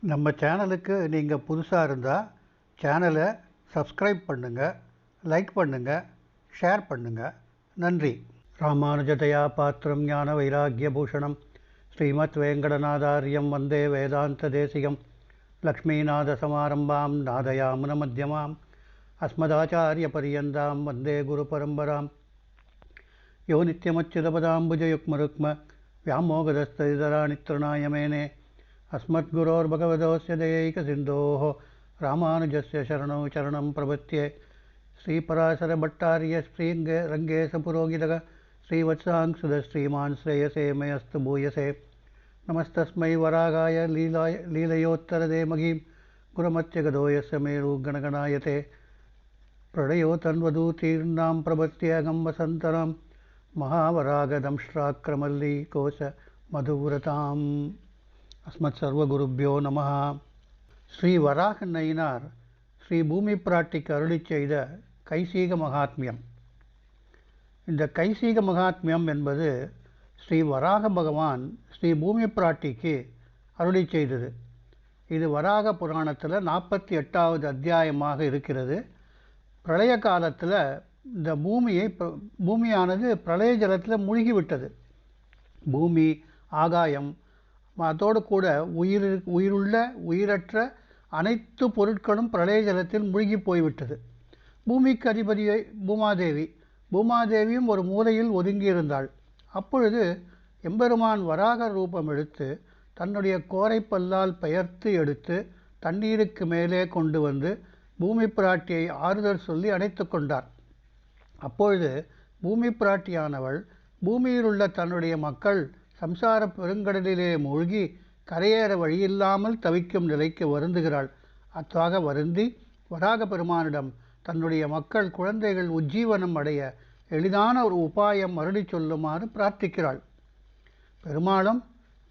நம்ம சேனலுக்கு நீங்கள் புதுசாக இருந்தால் சேனலை சப்ஸ்கிரைப் பண்ணுங்கள், லைக் பண்ணுங்கள், ஷேர் பண்ணுங்கள். நன்றி. ராமானுஜதயா பாத்திரம் ஞான வைராக்கியபூஷணம் ஸ்ரீமத் வேங்கடநாதாரியம் வந்தே வேதாந்த தேசிகம் லக்ஷ்மீநாதசமாரம்பாம் நாதயாமுன மத்தியமாம் அஸ்மதாச்சாரிய பரியந்தாம் வந்தே குரு பரம்பராம். யோ நித்யமச்சுதபதாம்புஜயுக்மருக்ம व्यामोगदस्तराणि तृणायमेने अस्मद्गुरोर्भगवतोस्य दयैकसिन्धोः रामानुजस्य शरणौ चरणं प्रपद्ये. श्रीपराशरभट्टार्य श्रीरङ्गेशपुरोहितः श्रीवत्सांसुध श्रीमान् श्रेयसे मयस्तु भूयसे. नमस्तस्मै वरागाय लीलयोत्तरदेमगीं गुरुमत्यगदो यस्य मेरु गणगणायते. प्रणयो तन्वदूतीर्णां प्रपद्येऽहं वसन्तरां महावरागदंष्ट्राक्रमल्ली कोश मधुव्रताम्. अस्मत् सर्वगुरुभ्यो நமः. ஸ்ரீ வராக நயினார் ஸ்ரீ பூமி பிராட்டிக்கு அருளி செய்த கைசீக மகாத்மியம். இந்த கைசீக மகாத்மியம் என்பது ஸ்ரீ வராக பகவான் ஸ்ரீ பூமி பிராட்டிக்கு அருளி செய்தது. இது வராக புராணத்தில் 48வது அத்தியாயமாக இருக்கிறது. பிரளய காலத்தில் இந்த பூமியானது பிரளய ஜலத்தில் மூழ்கிவிட்டது. பூமி, ஆகாயம், அதோடு கூட உயிருள்ள உயிரற்ற அனைத்து பொருட்களும் பிரளய ஜலத்தில் மூழ்கி போய்விட்டது. பூமிக்கு அதிபதியை பூமாதேவியும் ஒரு மூலையில் ஒதுங்கியிருந்தாள். அப்பொழுது எம்பெருமான் வராக ரூபம் எடுத்து தன்னுடைய கோரைப்பல்லால் பெயர்த்து எடுத்து தண்ணீருக்கு மேலே கொண்டு வந்து பூமி பிராட்டியை ஆறுதல் சொல்லி அணைத்து கொண்டார். அப்பொழுது பூமி பிராட்டியானவள் பூமியில் உள்ள தன்னுடைய மக்கள் சம்சார பெருங்கடலிலே மூழ்கி கரையேற வழியில்லாமல் தவிக்கும் நிலைக்கு வருந்துகிறாள். அத்தாக வருந்தி வராக பெருமானிடம் தன்னுடைய மக்கள் குழந்தைகள் உஜ்ஜீவனம் அடைய எளிதான ஒரு உபாயம் அருளி சொல்லுமாறு பிரார்த்திக்கிறாள். பெருமாளும்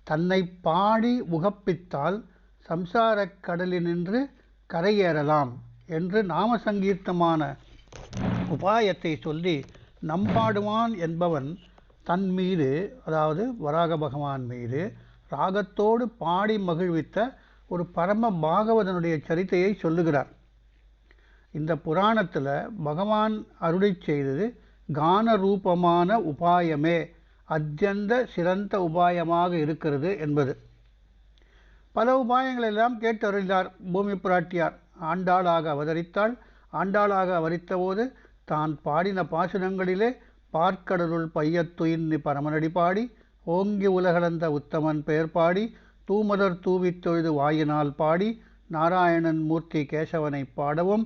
தன்னை பாடி உகப்பித்தால் சம்சார கடலினின்று கரையேறலாம் என்று நாம சங்கீர்த்தமான உபாயத்தை சொல்லி நம்பாடுவான் என்பவன் தன் மீது, அதாவது வராக பகவான் மீது ராகத்தோடு பாடி மகிழ்வித்த ஒரு பரம பாகவதனுடைய சரித்தையை சொல்லுகிறார். இந்த புராணத்தில் பகவான் அருளி செய்தது கான ரூபமான உபாயமே அத்தியந்த சிறந்த உபாயமாக இருக்கிறது என்பது. பல உபாயங்களெல்லாம் கேட்டு அருளினார் பூமி பிராட்டியார். ஆண்டாளாக அவதரித்தாள். ஆண்டாளாக அவதரித்தபோது தான் பாடின பாசுரங்களிலே பார்க்கடலுள் பையத்துயின்னி பரமனடி பாடி ஓங்கி உலகளந்த உத்தமன் பெயர் பாடி தூமலர் தூவித் தொழுது வாயினால் பாடி நாராயணன் மூர்த்தி கேசவனை பாடவும்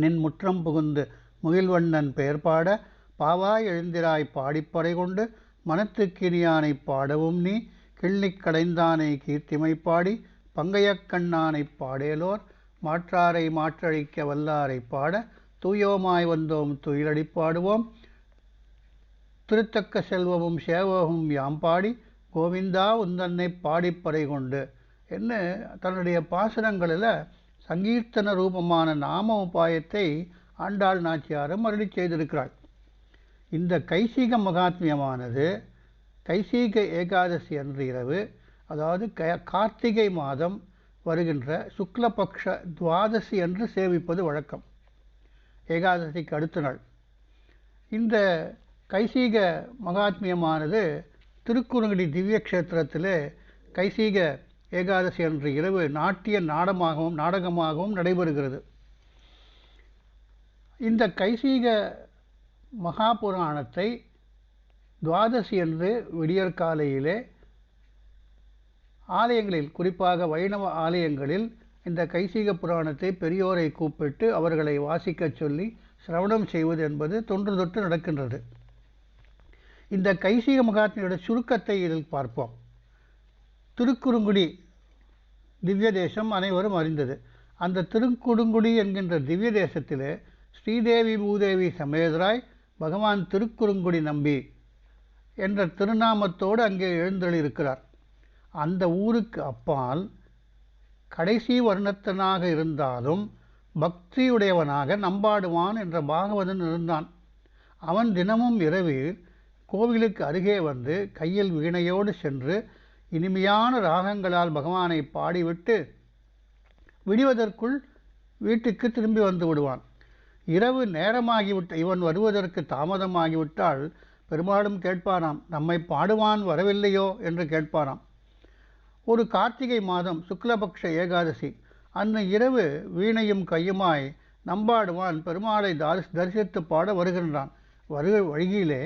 நின் முற்றம் புகுந்து முகில்வண்ணன் பெயர் பாட பாவாய் எழுந்திராய் பாடிப்படை கொண்டு மனத்துக்கினியானை பாடவும் நீ கிள்ளிக் கடைந்தானை கீர்த்திமை பாடி பங்கையக்கண்ணானை பாடேலோர் மாற்றாரை மாற்றழிக்க வல்லாரை பாட தூயோமாய் வந்தோம் துயிலடி பாடுவோம் திருத்தக்க செல்வமும் சேவமும் யாம் பாடி கோவிந்தா உந்தன்னை பாடிப்படை கொண்டு என்ன தன்னுடைய பாசுரங்களில் சங்கீர்த்தன ரூபமான நாம உபாயத்தை ஆண்டாள் நாச்சியாரும் அருளி செய்திருக்கிறாள். இந்த கைசீக மகாத்மியமானது கைசீக ஏகாதசி அன்று இரவு, அதாவது கார்த்திகை மாதம் வருகின்ற சுக்லபக்ஷ துவாதசி அன்று சேவிப்பது வழக்கம். ஏகாதசிக்கு அடுத்த நாள். இந்த கைசீக மகாத்மியமானது திருக்குறுங்குடி திவ்ய கஷேத்திரத்திலே கைசீக ஏகாதசி அன்று இரவு நாட்டிய நாடகமாகவும் நடைபெறுகிறது. இந்த கைசீக மகாபுராணத்தை துவாதசி அன்று விடியற்காலையிலே ஆலயங்களில், குறிப்பாக வைணவ ஆலயங்களில் இந்த கைசீக புராணத்தை பெரியோரை கூப்பிட்டு அவர்களை வாசிக்க சொல்லி சிரவணம் செய்வது என்பது தொன்று தொட்டு நடக்கின்றது. இந்த கைசீக மகாத்மியோட சுருக்கத்தை இதில் பார்ப்போம். திருக்குறுங்குடி திவ்ய தேசம் அனைவரும் அறிந்தது. அந்த திருக்குறுங்குடி என்கின்ற திவ்ய தேசத்திலே ஸ்ரீதேவி பூதேவி சமேதராய் பகவான் திருக்குறுங்குடி நம்பி என்ற திருநாமத்தோடு அங்கே எழுந்தருளியிருக்கிறார். அந்த ஊருக்கு அப்பால் கடைசி வர்ணத்தனாக இருந்தாலும் பக்தியுடையவனாக நம்பாடுவான் என்ற பாகவதன் இருந்தான். அவன் தினமும் இரவில் கோவிலுக்கு அருகே வந்து கையில் வீணையோடு சென்று இனிமையான ராகங்களால் பகவானை பாடிவிட்டு விடுவதற்குள் வீட்டுக்கு திரும்பி வந்து விடுவான். இரவு நேரமாகிவிட்ட இவன் வருவதற்கு தாமதமாகிவிட்டால் பெரும்பாலும் கேட்பாராம், நம்மை பாடுவான் வரவில்லையோ என்று கேட்பாராம். ஒரு கார்த்திகை மாதம் சுக்லபக்ஷ ஏகாதசி அன்று இரவு வீணையும் கையுமாய் நம்பாடுவான் பெருமாளை தரிசித்து பாட வருகின்றான். வழியிலே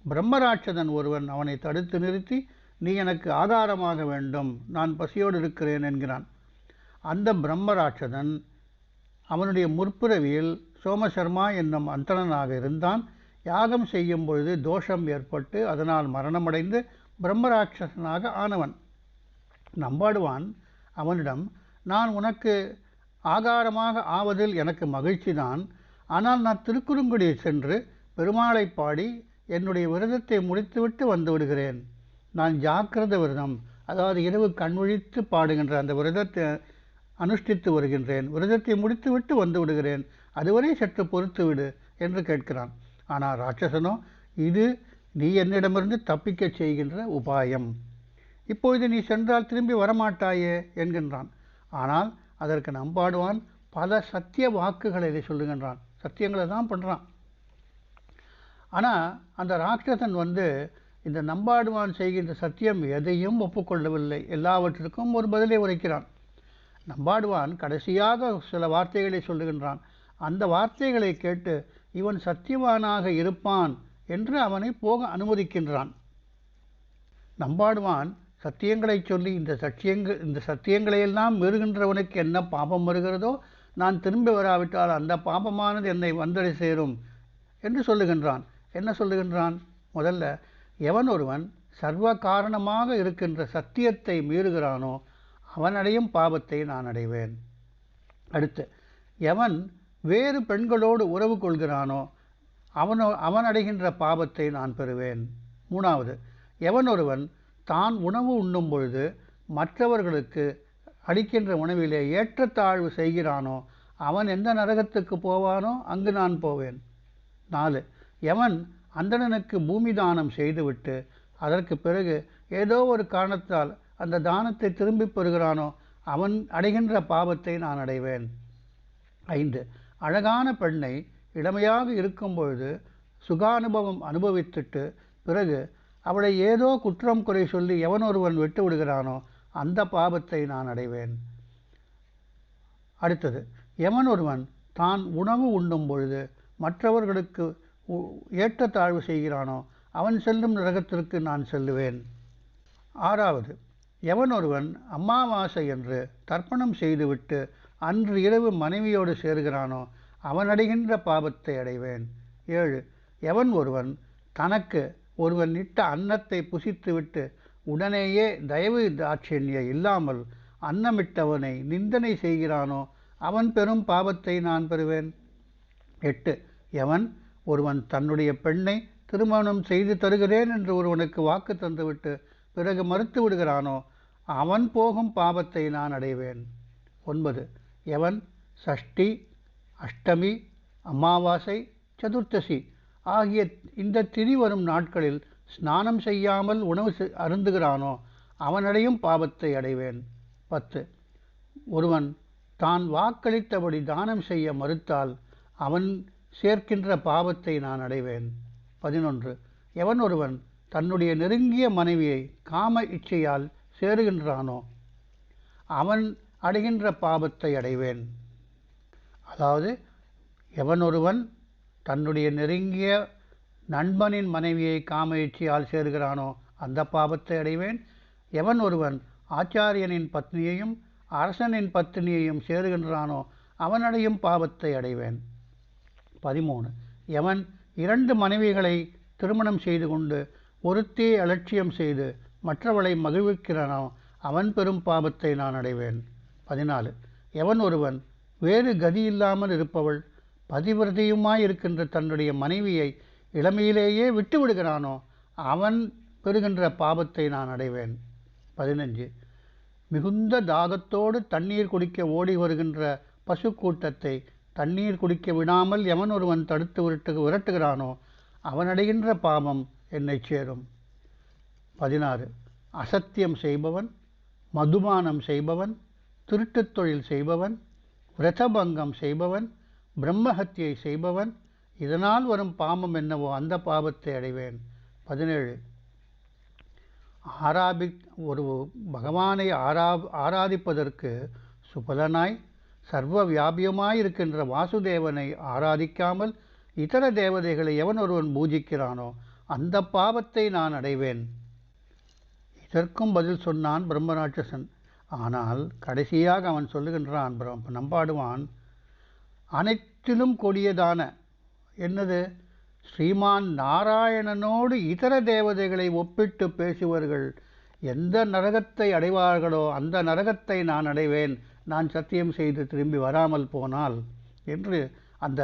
பிரம்மராட்சதன் ஒருவன் அவனை தடுத்து நிறுத்தி, நீ எனக்கு ஆகாரமாக வேண்டும், நான் பசியோடு இருக்கிறேன் என்கிறான். அந்த பிரம்மராட்சதன் அவனுடைய முற்பிறவியில் சோமசர்மா என்னும் அந்தணனாக இருந்தான். யாகம் செய்யும் பொழுது தோஷம் ஏற்பட்டு அதனால் மரணமடைந்து பிரம்மராட்சசனாக ஆனவன். நம்பாடுவான் அவனிடம், நான் உனக்கு ஆகாரமாக ஆவதில் எனக்கு மகிழ்ச்சிதான், ஆனால் நான் திருக்குறுங்குடி சென்று பெருமாளை பாடி என்னுடைய விரதத்தை முடித்துவிட்டு வந்து விடுகிறேன். நான் ஜாக்கிரத விரதம், அதாவது இரவு கண்விழித்து பாடுகின்ற அந்த விரதத்தை அனுஷ்டித்து வருகின்றேன். விரதத்தை முடித்துவிட்டு வந்து விடுகிறேன், அதுவரை சற்று பொறுத்து விடு என்று கேட்கிறான். ஆனால் ராட்சசனோ, இது நீ என்னிடமிருந்து தப்பிக்கச் செய்கின்ற உபாயம், இப்பொழுது நீ சென்றால் திரும்பி வரமாட்டாயே என்கின்றான். ஆனால் அதற்கு நம்பாடுவான் பல சத்திய வாக்குகளை சொல்லுகின்றான், சத்தியங்களை தான் பண்ணுறான். ஆனால் அந்த ராட்சசன் இந்த நம்பாடுவான் செய்கின்ற சத்தியம் எதையும் ஒப்புக்கொள்ளவில்லை, எல்லாவற்றிற்கும் ஒரு பதிலை உரைக்கிறான். நம்பாடுவான் கடைசியாக சில வார்த்தைகளை சொல்லுகின்றான். அந்த வார்த்தைகளை கேட்டு இவன் சத்தியவானாக இருப்பான் என்று அவனை போக அனுமதிக்கின்றான். நம்பாடுவான் சத்தியங்களை சொல்லி, இந்த சத்தியங்களையெல்லாம் மீறுகின்றவனுக்கு என்ன பாபம் வருகிறதோ, நான் திரும்பி வராவிட்டால் அந்த பாபமானது என்னை வந்தடை சேரும் என்று சொல்லுகின்றான். என்ன சொல்லுகின்றான்? முதல்ல, எவன் ஒருவன் சர்வ காரணமாக இருக்கின்ற சத்தியத்தை மீறுகிறானோ அவன் அடையும் பாபத்தை நான் அடைவேன். அடுத்து, எவன் வேறு பெண்களோடு உறவு கொள்கிறானோ அவன் அடைகின்ற பாபத்தை நான் பெறுவேன். மூணாவது, எவன் ஒருவன் தான் உணவு உண்ணும் பொழுது மற்றவர்களுக்கு அளிக்கின்ற உணவிலே ஏற்றத்தாழ்வு செய்கிறானோ அவன் எந்த நரகத்துக்கு போவானோ அங்கு நான் போவேன். 4, எவன் அந்தணனுக்கு பூமி தானம் செய்துவிட்டு அதற்கு பிறகு ஏதோ ஒரு காரணத்தால் அந்த தானத்தை திரும்பி பெறுகிறானோ அவன் அடைகின்ற பாவத்தை நான் அடைவேன். 5, அழகான பெண்ணை இளமையாக இருக்கும் பொழுது சுகானுபவம் அனுபவித்துட்டு பிறகு அவளை ஏதோ குற்றம் குறை சொல்லி எவன் ஒருவன் விட்டு விடுகிறானோ அந்த பாவத்தை நான் அடைவேன். அடுத்தது, எவன் ஒருவன் தான் உணவு உண்ணும் பொழுது மற்றவர்களுக்கு ஏற்றத்தாழ்வு செய்கிறானோ அவன் செல்லும் நரகத்திற்கு நான் செல்லுவேன். 6வது, எவன் ஒருவன் அமாவாசை என்று தர்ப்பணம் செய்துவிட்டு அன்று இரவு மனைவியோடு சேர்கிறானோ அவன் அடைகின்ற பாபத்தை அடைவேன். 7, எவன் ஒருவன் தனக்கு ஒருவன் இட்ட அன்னத்தை புசித்துவிட்டு உடனேயே தயவு தாட்சண்ய இல்லாமல் அன்னமிட்டவனை நிந்தனை செய்கிறானோ அவன் பெரும் பாவத்தை நான் பெறுவேன். 8, எவன் ஒருவன் தன்னுடைய பெண்ணை திருமணம் செய்து தருகிறேன் என்று ஒருவனுக்கு வாக்கு தந்துவிட்டு பிறகு மறுத்து விடுகிறானோ அவன் போகும் பாவத்தை நான் அடைவேன். 9, எவன் சஷ்டி, அஷ்டமி, அமாவாசை, சதுர்த்தசி ஆகிய இந்த திதி வரும் நாட்களில் ஸ்நானம் செய்யாமல் உணவு அருந்துகிறானோ அவனடையும் பாவத்தை அடைவேன். 10, ஒருவன் தான் வாக்களித்தபடி தானம் செய்ய மறுத்தால் அவன் சேர்க்கின்ற பாவத்தை நான் அடைவேன். 11, எவன் ஒருவன் தன்னுடைய நெருங்கிய மனைவியை காம இச்சையால் சேருகின்றானோ அவன் அடைகின்ற பாவத்தை அடைவேன். அதாவது, எவன் ஒருவன் தன்னுடைய நெருங்கிய நண்பனின் மனைவியை காம இச்சையால் சேருகிறானோ அந்த பாவத்தை அடைவேன். எவன் ஒருவன் ஆச்சாரியனின் பத்னியையும் அரசனின் பத்னியையும் சேருகின்றானோ அவனடையும் பாவத்தை அடைவேன். 13, எவன் 2 மனைவிகளை திருமணம் செய்து கொண்டு ஒருத்தியை அலட்சியம் செய்து மற்றவளை மகிழ்விக்கிறானோ அவன் பெரும் பாவத்தை நான் அடைவேன். 14, எவன் ஒருவன் வேறு கதியில்லாமல் இருப்பவள் பதிவிரதையுமாய் இருக்கின்ற தன்னுடைய மனைவியை இளமையிலேயே விட்டு விடுகிறானோ அவன் பெறுகின்ற பாவத்தை நான் அடைவேன். 15, மிகுந்த தாகத்தோடு தண்ணீர் குடிக்க ஓடி வருகின்ற பசு கூட்டத்தை தண்ணீர் குடிக்க விடாமல் எவன் ஒருவன் தடுத்து விரட்டுகிறானோ அவன் அடைகின்ற பாவம் என்னை சேரும். 16, அசத்தியம் செய்பவன், மதுபானம் செய்பவன், திருட்டுத் தொழில் செய்பவன், விரதபங்கம் செய்பவன், பிரம்மஹத்தியை செய்பவன், இதனால் வரும் பாவம் என்னவோ அந்த பாவத்தை அடைவேன். 17. ஒரு பகவானை ஆராதிப்பதற்கு சுபலனாய் சர்வ வியாபியமாயிருக்கின்ற வாசுதேவனை ஆராதிக்காமல் இதர தேவதைகளை எவன் ஒருவன் பூஜிக்கிறானோ அந்த பாவத்தை நான் அடைவேன். இதற்கும் பதில் சொன்னான் பிரம்மராட்சசன். ஆனால் கடைசியாக அவன் சொல்லுகின்றான், நம்பாடுவான், அனைத்திலும் கொடியதான என்னது, ஸ்ரீமான் நாராயணனோடு இதர தேவதைகளை ஒப்பிட்டு பேசுவர்கள் எந்த நரகத்தை அடைவார்களோ அந்த நரகத்தை நான் அடைவேன், நான் சத்தியம் செய்து திரும்பி வராமல் போனால் என்று அந்த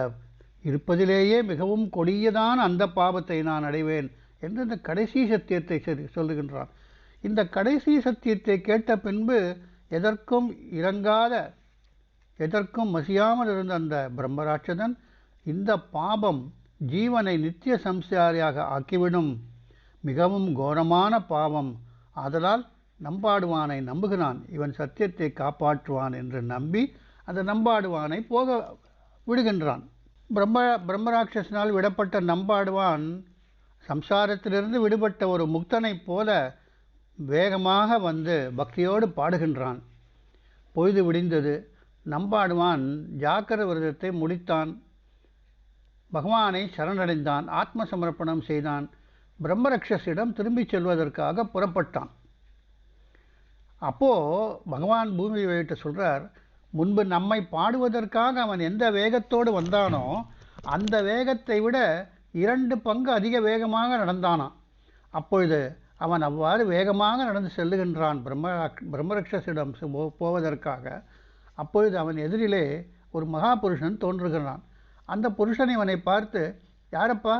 இருப்பதிலேயே மிகவும் கொடியதான அந்த பாவத்தை நான் அடைவேன் என்று இந்த கடைசி சத்தியத்தை சொல்லுகின்றான். இந்த கடைசி சத்தியத்தை கேட்ட பின்பு எதற்கும் இறங்காத, எதற்கும் மசியாமல் இருந்த அந்த பிரம்மராட்சதன், இந்த பாபம் ஜீவனை நித்திய சம்சாரியாக ஆக்கிவிடும், மிகவும் கோரமான பாவம், ஆதலால் நம்பாடுவானை நம்புகிறான், இவன் சத்தியத்தை காப்பாற்றுவான் என்று நம்பி அந்த நம்பாடுவானை போக விடுகின்றான். பிரம்மராட்சசனால் விடப்பட்ட நம்பாடுவான் சம்சாரத்திலிருந்து விடுபட்ட ஒரு முக்தனைப் போல வேகமாக வந்து பக்தியோடு பாடுகின்றான். பொழுது விடிந்தது. நம்பாடுவான் ஜாக்கிர விரதத்தை முடித்தான், பகவானை சரணடைந்தான், ஆத்ம சமர்ப்பணம் செய்தான், பிரம்மரக்ஷசிடம் திரும்பிச் செல்வதற்காக புறப்பட்டான். அப்போது பகவான் பூமி வைத்து சொல்கிறார், முன்பு நம்மை பாடுவதற்காக அவன் எந்த வேகத்தோடு வந்தானோ அந்த வேகத்தை விட 2 பங்கு அதிக வேகமாக நடந்தானான். அப்பொழுது அவன் அவ்வாறு வேகமாக நடந்து செல்லுகின்றான் பிரம்மரக்ஷசிடம் போவதற்காக. அப்பொழுது அவன் எதிரிலே ஒரு மகாபுருஷன் தோன்றுகிறான். அந்த புருஷன் இவனை பார்த்து, யாரப்பா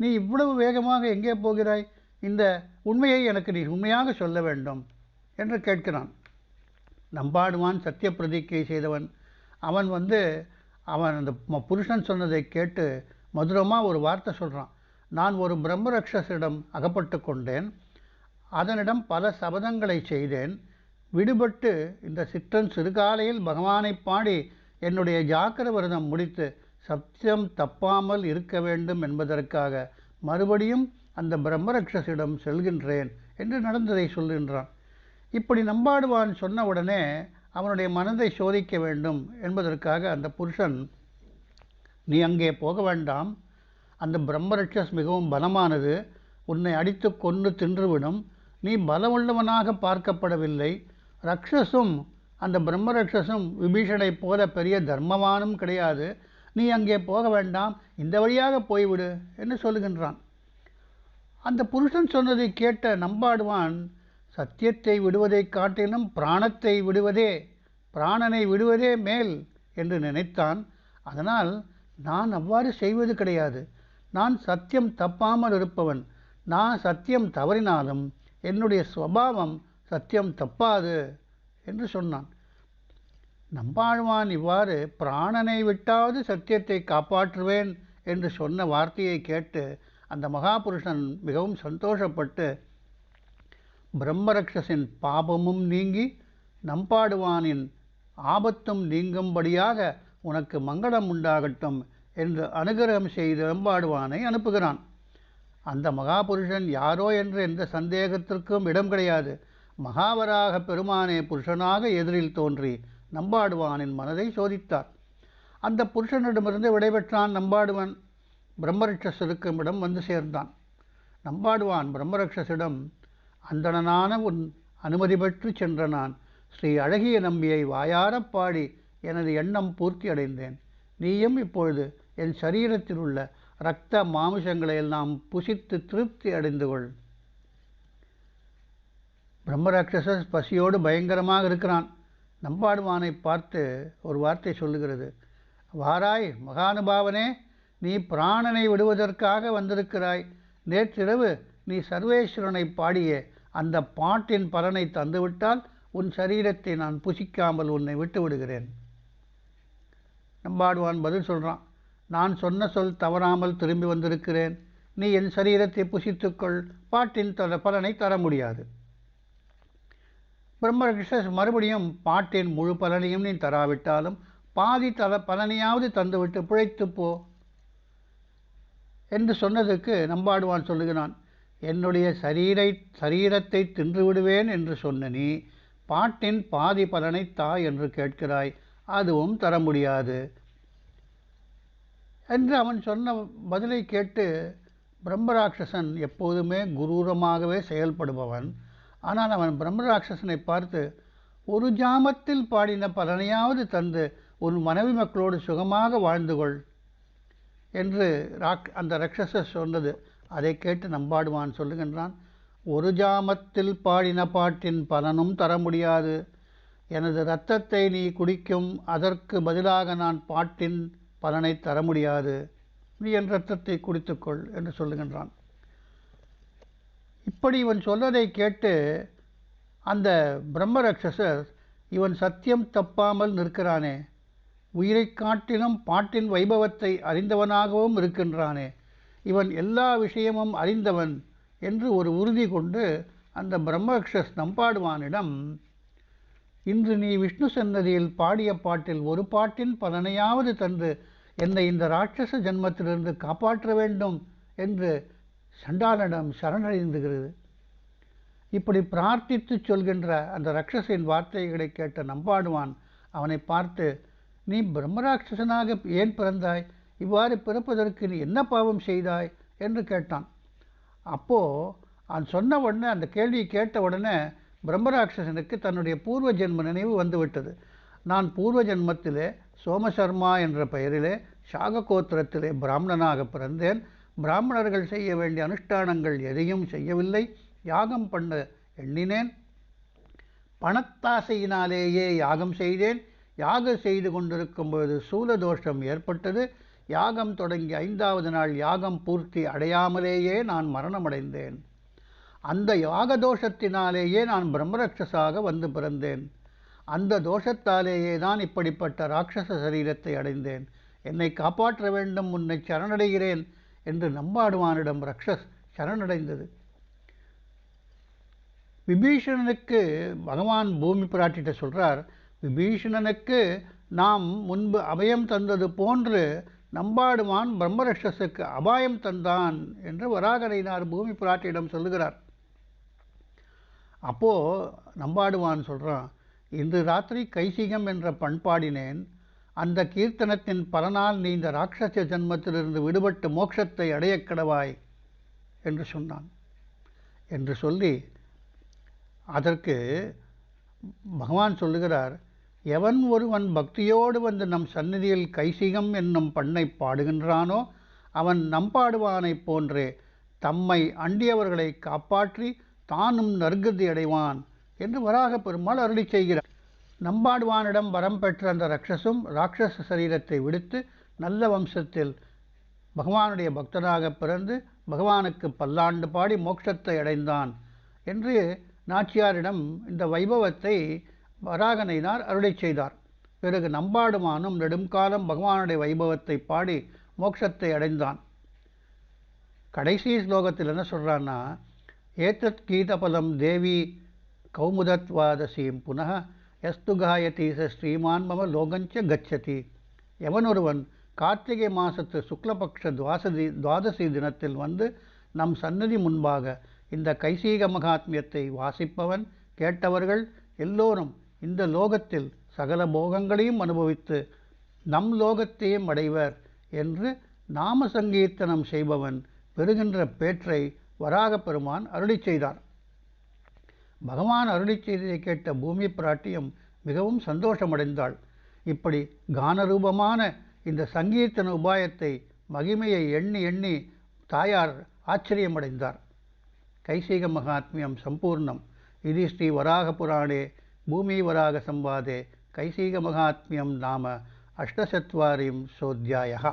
நீ இவ்வளவு வேகமாக எங்கே போகிறாய், இந்த உண்மையை எனக்கு நீ உண்மையாக சொல்ல வேண்டும் என்று கேட்கிறான். நம்பாடுவான் சத்திய பிரதிக்கை செய்தவன். அவன் அந்த புருஷன் சொன்னதை கேட்டு மதுரமாக ஒரு வார்த்தை சொல்கிறான். நான் ஒரு பிரம்மரக்ஷசிடம் அகப்பட்டு கொண்டேன், அதனிடம் பல சபதங்களை செய்தேன், விடுபட்டு இந்த சிற்றன் சிறுகாலையில் பகவானை பாடி என்னுடைய ஜாக்கிர விரதம் முடித்து சத்தியம் தப்பாமல் இருக்க வேண்டும் என்பதற்காக மறுபடியும் அந்த பிரம்மரக்ஷசிடம் செல்கின்றேன் என்று நடந்ததை சொல்கின்றான். இப்படி நம்பாடுவான் சொன்ன உடனே அவனுடைய மனதை சோதிக்க வேண்டும் என்பதற்காக அந்த புருஷன், நீ அங்கே போக வேண்டாம், அந்த பிரம்மரக்ஷஸ் மிகவும் பலமானது, உன்னை அடித்து கொன்று தின்றுவிடும், நீ பலமுள்ளவனாக பார்க்கப்படவில்லை, ரக்ஷசும் அந்த பிரம்மரக்ஷசும் விபீஷனை போல பெரிய தர்மவானும் கிடையாது, நீ அங்கே போக வேண்டாம், இந்த வழியாக போய்விடு என்று சொல்லுகின்றான். அந்த புருஷன் சொன்னதை கேட்ட நம்பாடுவான், சத்தியத்தை விடுவதைக் காட்டிலும் பிராணனை விடுவதே மேல் என்று நினைத்தான். அதனால் நான் அவ்வாறு செய்வது கிடையாது, நான் சத்தியம் தப்பாமல் இருப்பவன், நான் சத்தியம் தவறினாலும் என்னுடைய சுபாவம் சத்தியம் தப்பாது என்று சொன்னான். நம்பாழ்வான் இவ்வாறு பிராணனை விட்டாவது சத்தியத்தை காப்பாற்றுவேன் என்று சொன்ன வார்த்தையை கேட்டு அந்த மகாபுருஷன் மிகவும் சந்தோஷப்பட்டு, பிரம்மரக்ஷசின் பாபமும் நீங்கி நம்பாடுவானின் ஆபத்தும் நீங்கும்படியாக உனக்கு மங்களம் உண்டாகட்டும் என்று அனுகிரகம் செய்து நம்பாடுவானை அனுப்புகிறான். அந்த மகாபுருஷன் யாரோ என்று எந்த சந்தேகத்திற்கும் இடம் கிடையாது. மகாவராக பெருமானே புருஷனாக எதிரில் தோன்றி நம்பாடுவானின் மனதை சோதித்தார். அந்த புருஷனிடமிருந்து விடைபெற்றான் நம்பாடுவான். பிரம்மரக்ஷசருக்கும் இடம் வந்து சேர்ந்தான். நம்பாடுவான் பிரம்மரக்ஷசிடம், அந்தணனான உன் அனுமதி பெற்று சென்ற நான் ஸ்ரீ அழகிய நம்பியை வாயாரப் பாடி எனது எண்ணம் பூர்த்தி அடைந்தேன். நீயும் இப்பொழுது என் சரீரத்தில் உள்ள இரத்த மாமிசங்களை எல்லாம் புசித்து திருப்தி அடைந்து கொள். பிரம்மராட்சச பசியோடு பயங்கரமாக இருக்கிறான். நம்பாடுவானை பார்த்து ஒரு வார்த்தை சொல்லுகிறது, வாராய் மகானுபாவனே, நீ பிராணனை விடுவதற்காக வந்திருக்கிறாய். நேற்றிரவு நீ சர்வேஸ்வரனை பாடிய அந்த பாட்டின் பலனை தந்துவிட்டால் உன் சரீரத்தை நான் புசிக்காமல் உன்னை விட்டு விடுகிறேன். நம்பாடுவான் பதில் சொல்கிறான், நான் சொன்ன சொல் தவறாமல் திரும்பி வந்திருக்கிறேன், நீ என் சரீரத்தை புசித்துக்கொள், பாட்டின் பலனை தர முடியாது. பிரம்மராட்சசர் மறுபடியும் பாட்டின் முழு பலனையும் நீ தராவிட்டாலும் பாதி பலனையாவது தந்துவிட்டு பிழைத்து போ என்று சொன்னதுக்கு நம்பாடுவான் சொல்லுகிறான், என்னுடைய சரீரத்தை தின்று விடுவேன் என்று சொன்ன நீ பாட்டின் பாதி பலனை தா என்று கேட்கிறாய், அதுவும் தர முடியாது என்று அவன் சொன்ன பதிலை கேட்டு பிரம்மராட்சசன் எப்போதுமே குரூரமாகவே செயல்படுபவன். ஆனால் அவன் பிரம்மராட்சசனை பார்த்து, ஒரு ஜாமத்தில் பாடின பலனையாவது தந்து உன் மனைவி மக்களோடு சுகமாக வாழ்ந்து கொள் என்று அந்த ராட்சசர் சொன்னது. அதை கேட்டு நம்பாடுவான் சொல்லுகின்றான், ஒரு ஜாமத்தில் பாடின பாட்டின் பலனும் தர முடியாது. எனது இரத்தத்தை நீ குடிக்கும் அதற்கு பதிலாக நான் பாட்டின் பலனை தர முடியாது. நீ என் இரத்தத்தை குடித்துக்கொள் என்று சொல்லுகின்றான். இப்படி இவன் சொல்வதை கேட்டு அந்த பிரம்மராட்சசர், இவன் சத்தியம் தப்பாமல் நிற்கிறானே, உயிரை காட்டிலும் பாட்டின் வைபவத்தை அறிந்தவனாகவும் இருக்கின்றானே, இவன் எல்லா விஷயமும் அறிந்தவன் என்று ஒரு உறுதி கொண்டு அந்த பிரம்மராட்சஸ் நம்பாடுவானிடம், இன்று நீ விஷ்ணு சன்னதியில் பாடிய பாட்டில் ஒரு பாட்டின் பலனையாவது தந்து என்னை இந்த ராட்சச ஜன்மத்திலிருந்து காப்பாற்ற வேண்டும் என்று சண்டாளனிடம் சரணடைந்துகிறது. இப்படி பிரார்த்தித்து சொல்கின்ற அந்த ராட்சசின் வார்த்தைகளை கேட்ட நம்பாடுவான் அவனை பார்த்து, நீ பிரம்மராட்சசனாக ஏன் பிறந்தாய்? இவ்வாறு பிறப்பதற்கு நீ என்ன பாவம் செய்தாய் என்று கேட்டான். அப்போது அவன் சொன்ன உடனே, அந்த கேள்வியை கேட்ட உடனே பிரம்மராட்சசனுக்கு தன்னுடைய பூர்வ ஜென்ம நினைவு வந்துவிட்டது. நான் பூர்வ ஜென்மத்திலே சோமசர்மா என்ற பெயரிலே சாககோத்திரத்திலே பிராமணனாக பிறந்தேன். பிராமணர்கள் செய்ய வேண்டிய அனுஷ்டானங்கள் எதையும் செய்யவில்லை. யாகம் பண்ண எண்ணினேன். பணத்தாசையினாலேயே யாகம் செய்தேன். யாகம் செய்து கொண்டிருக்கும் பொழுது சூலதோஷம் ஏற்பட்டது. யாகம் தொடங்கி 5வது நாள் யாகம் பூர்த்தி அடையாமலேயே நான் மரணமடைந்தேன். அந்த யாக தோஷத்தினாலேயே நான் பிரம்மராட்சசாக வந்து பிறந்தேன். அந்த தோஷத்தாலேயே தான் இப்படிப்பட்ட ராட்சச சரீரத்தை அடைந்தேன். என்னை காப்பாற்ற வேண்டும், உன்னை சரணடைகிறேன் என்று நம்பாடுவானிடம் ராட்சஸ் சரணடைந்தது. விபீஷணனுக்கு பகவான் பூமி பிராட்டிட்ட சொல்கிறார், விபீஷணனுக்கு நாம் முன்பு அபயம் தந்தது போன்று நம்பாடுவான் பிரம்மராட்சசுக்கு அபாயம் தந்தான் என்று வராகரையினார் பூமி பிராட்டியிடம் சொல்லுகிறார். அப்போது நம்பாடுவான் சொல்கிறான், இன்று ராத்திரி கைசிகம் என்ற பண்பாடினேன். அந்த கீர்த்தனத்தின் பலனால் நீ இந்த ராட்சச ஜன்மத்திலிருந்து விடுபட்டு மோட்சத்தை அடைய கடவாய் என்று சொன்னான் என்று சொல்லி, அதற்கு பகவான் சொல்லுகிறார், எவன் ஒருவன் பக்தியோடு வந்து நம் சந்நிதியில் கைசிகம் என்னும் பண்ணை பாடுகின்றானோ அவன் நம்பாடுவானைப் போன்றே தம்மை அண்டியவர்களை காப்பாற்றி தானும் நற்கதி அடைவான் என்று வராக பெருமாள் அருளி செய்கிறார். நம்பாடுவானிடம் வரம் பெற்ற அந்த ராட்சசும் ராட்சச சரீரத்தை விடுத்து நல்ல வம்சத்தில் பகவானுடைய பக்தனாக பிறந்து பகவானுக்கு பல்லாண்டு பாடி மோட்சத்தை அடைந்தான் என்று நாச்சியாரிடம் இந்த வைபவத்தை வராகனையினார் அருளை செய்தார். பிறகு நம்பாடுவானும் நெடுங்காலம் பகவானுடைய வைபவத்தை பாடி மோட்சத்தை அடைந்தான். கடைசி ஸ்லோகத்தில் என்ன சொல்கிறான்னா, ஏதத் கீதபலம் தேவி கௌமுதத்வாதசீம் புனः எஸ்து காயதி ச ஸ்ரீமான் மம லோகஞ்ச கச்சதி. எவனொருவன் கார்த்திகை மாசத்து சுக்லபக்ஷ துவாதசி தினத்தில் வந்து நம் சந்நிதி முன்பாக இந்த கைசீக மகாத்மியத்தை வாசிப்பவன் கேட்டவர்கள் எல்லோரும் இந்த லோகத்தில் சகல போகங்களையும் அனுபவித்து நம் லோகத்தையும் அடைவர் என்று நாம சங்கீர்த்தனம் செய்பவன் பெறுகின்ற பேற்றை வராக பெருமான் அருளி செய்தார். பகவான் அருளி செய்ததை கேட்ட பூமி பிராட்டியும் மிகவும் சந்தோஷமடைந்தாள். இப்படி கானரூபமான இந்த சங்கீர்த்தன உபாயத்தை மகிமையை எண்ணி எண்ணி தாயார் ஆச்சரியமடைந்தார். கைசீக மகாத்மியம் சம்பூர்ணம். இது ஸ்ரீ வராக புராணே பூமி வராக சம்வாதே கைசீக மகாத்மியம் நாம அஷ்டசத்வாரிம் சோத்யாயः.